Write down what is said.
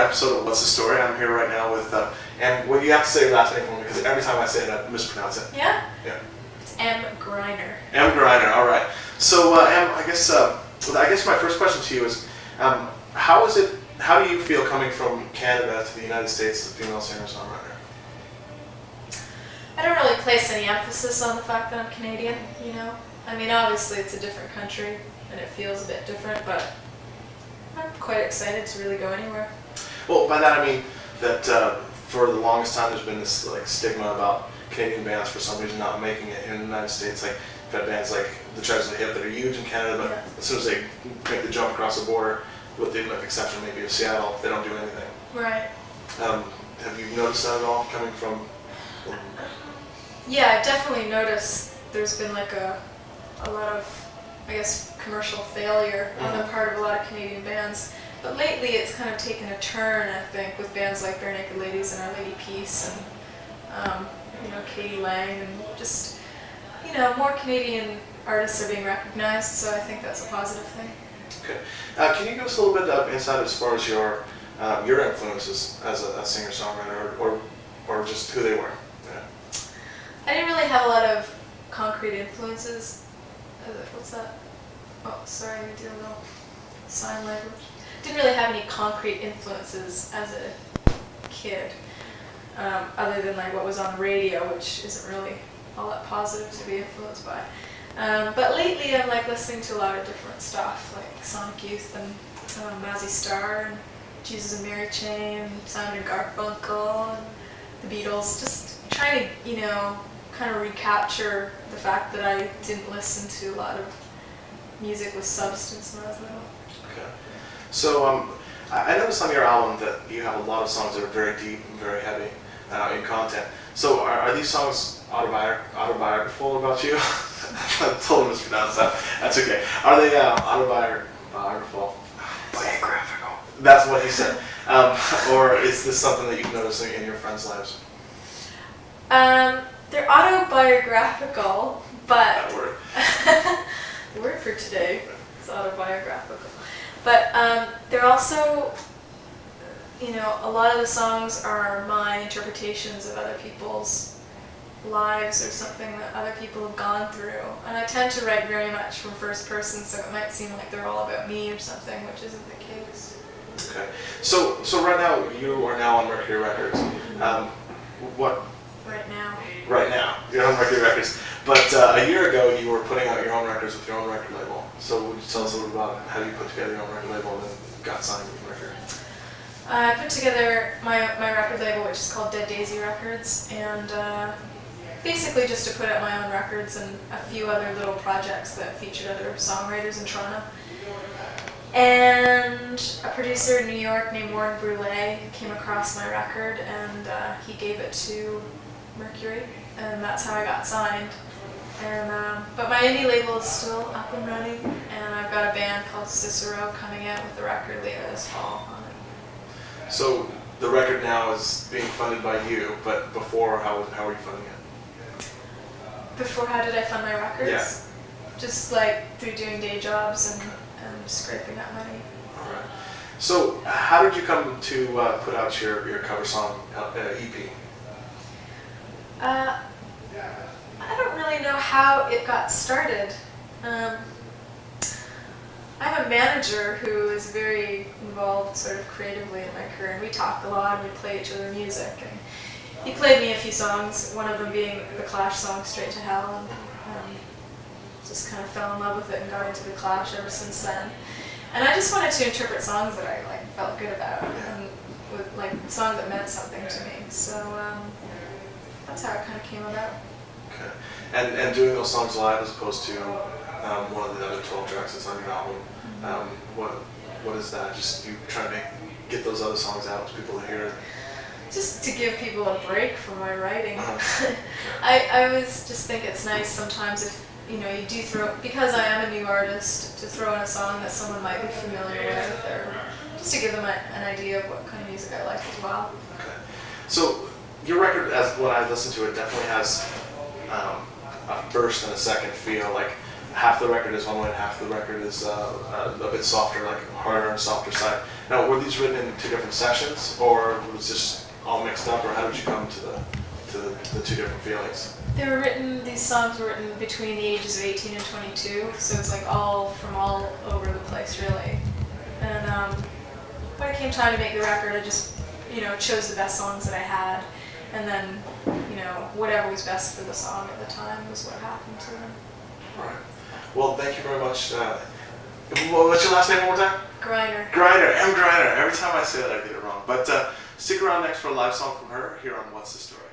episode of What's the Story. I'm here right now with, and well, you have to say your last name for me because every time I say it, I mispronounce it. Yeah? Yeah. It's Emm Gryner. Emm Gryner, all right. So, Emm, I guess my first question to you is, how do you feel coming from Canada to the United States as a female singer-songwriter? I don't really place any emphasis on the fact that I'm Canadian, you know? I mean, obviously it's a different country and it feels a bit different, but I'm quite excited to really go anywhere. Well, by that I mean that for the longest time there's been this stigma about Canadian bands for some reason not making it in the United States. Like, you've had bands like the Treasures of the Hip that are huge in Canada, but as soon as they make the jump across the border, with the exception maybe of Seattle, they don't do anything. Right. Have you noticed that at all, coming from... Yeah, I've definitely noticed there's been like a lot of, I guess, commercial failure on the part of a lot of Canadian bands. But lately it's kind of taken a turn, I think, with bands like Bare Naked Ladies and Our Lady Peace and, you know, Katie Lang, and just, you know, more Canadian artists are being recognized, so I think that's a positive thing. Okay. Can you give us a little bit of insight as far as your influences as a singer-songwriter, or just who they were? Yeah. I didn't really have a lot of concrete influences. What's that? Oh, sorry, I do a little sign language. Didn't really have any concrete influences as a kid, other than like what was on the radio, which isn't really all that positive to be influenced by. But lately I'm like listening to a lot of different stuff, like Sonic Youth and Mazzy Star and Jesus and Mary Chain, Simon and Garfunkel, and the Beatles. Just trying to, you know, kind of recapture the fact that I didn't listen to a lot of music with substance when I was little. Okay. So I noticed on your album that you have a lot of songs that are very deep and very heavy in content. So are these songs autobiographical about you? I totally mispronounced that. That's okay. Are they autobiographical? Biographical. That's what he said. Or is this something that you've noticed in your friends' lives? They're autobiographical, but... That word. The word for today is autobiographical. But they're also, you know, a lot of the songs are my interpretations of other people's lives or something that other people have gone through. And I tend to write very much from first person, so it might seem like they're all about me or something, which isn't the case. Okay. So right now, you are now on Mercury Records. What? Right now. Right now, you're on Mercury Records. But a year ago, you were putting out your own records with your own record label. So would you tell us a little about how you put together your own record label and then got signed with Mercury? I put together my record label, which is called Dead Daisy Records, and basically just to put out my own records and a few other little projects that featured other songwriters in Toronto. And a producer in New York named Warren Brulé came across my record, and he gave it to Mercury, and that's how I got signed. And but my indie label is still up and running, and I've got a band called Cicero coming out with the record later this fall on it. So the record now is being funded by you, but before, how were you funding it? Before, how did I fund my records? Yeah. Just like through doing day jobs and scraping that money. All right. So how did you come to put out your cover song EP? I don't really know how it got started. I have a manager who is very involved sort of creatively in my career, and we talk a lot and we play each other music. And he played me a few songs, one of them being the Clash song Straight to Hell, and just kind of fell in love with it and got into the Clash ever since then. And I just wanted to interpret songs that I felt good about, and with songs that meant something to me. So that's how it kind of came about. Okay. And doing those songs live as opposed to one of the other 12 tracks that's on your album, what is that? Just you trying to get those other songs out to people to hear? Just to give people a break from my writing. I always just think it's nice sometimes if, you know, you do throw, because I am a new artist, to throw in a song that someone might be familiar with, or just to give them an idea of what kind of music I like as well. Okay. So your record, as when I listen to it, definitely has a first and a second feel. Like half the record is one way and half the record is a bit softer, like harder and softer side. Now, were these written in 2 different sessions, or was this all mixed up, or how did you come to the 2 different feelings? These songs were written between the ages of 18 and 22, so it's like all from all over the place, really. And when it came time to make the record, I just, chose the best songs that I had, and then, whatever was best for the song at the time was what happened to them. All right. Well, thank you very much. What's your last name one more time? Gryner. Gryner, Emm Gryner. Every time I say that, I get it wrong. But stick around next for a live song from her here on What's the Story.